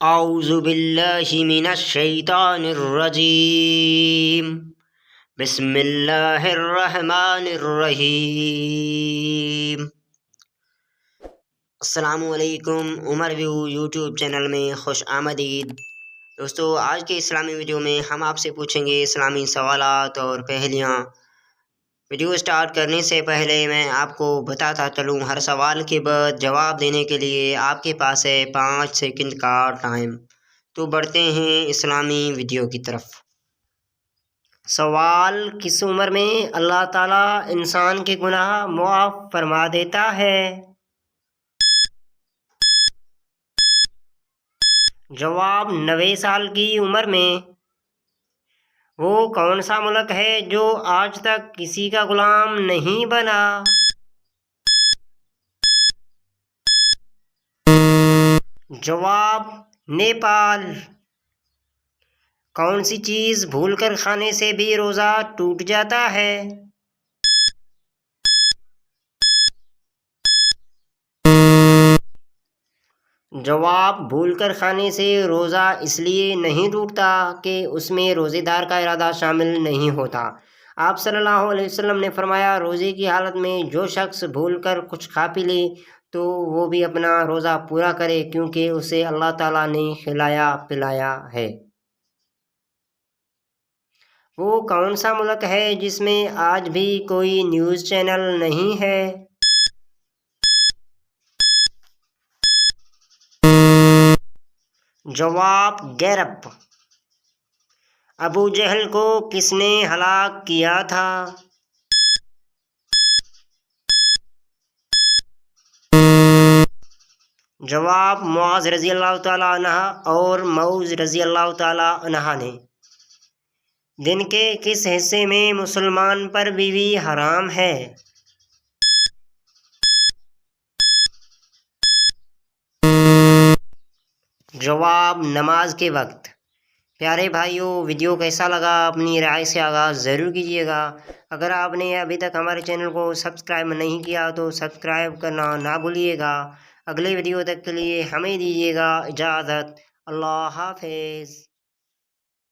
اعوذ باللہ من الشیطان الرجیم بسم اللہ الرحمن الرحیم۔ السلام علیکم، عمر ویو یوٹیوب چینل میں خوش آمدید۔ دوستو، آج کے اسلامی ویڈیو میں ہم آپ سے پوچھیں گے اسلامی سوالات اور پہلیاں۔ ویڈیو سٹارٹ کرنے سے پہلے میں آپ کو بتاتا چلوں، ہر سوال کے بعد جواب دینے کے لیے آپ کے پاس ہے 5 سیکنڈ کا ٹائم۔ تو بڑھتے ہیں اسلامی ویڈیو کی طرف۔ سوال: کس عمر میں اللہ تعالیٰ انسان کے گناہ معاف فرما دیتا ہے؟ جواب: 90 سال کی عمر میں۔ وہ کون سا ملک ہے جو آج تک کسی کا غلام نہیں بنا؟ جواب: نیپال۔ کون سی چیز بھول کر کھانے سے بھی روزہ ٹوٹ جاتا ہے؟ جواب: بھول کر کھانے سے روزہ اس لیے نہیں ٹوٹتا کہ اس میں روزے دار کا ارادہ شامل نہیں ہوتا۔ آپ صلی اللہ علیہ وسلم نے فرمایا، روزے کی حالت میں جو شخص بھول کر کچھ کھا پی لے تو وہ بھی اپنا روزہ پورا کرے، کیونکہ اسے اللہ تعالیٰ نے کھلایا پلایا ہے۔ وہ کون سا ملک ہے جس میں آج بھی کوئی نیوز چینل نہیں ہے؟ جواب: گیرپ۔ ابو جہل کو کس نے ہلاک کیا تھا؟ جواب: معاذ رضی اللہ تعالیٰ عنہ اور موز رضی اللہ تعالیٰ عنہ نے۔ دن کے کس حصے میں مسلمان پر بیوی حرام ہے؟ جواب: نماز کے وقت۔ پیارے بھائیوں، ویڈیو کیسا لگا اپنی رائے سے آغاز ضرور کیجیے گا۔ اگر آپ نے ابھی تک ہمارے چینل کو سبسکرائب نہیں کیا تو سبسکرائب کرنا نہ بھولیے گا۔ اگلے ویڈیو تک کے لیے ہمیں دیجیے گا اجازت۔ اللہ حافظ۔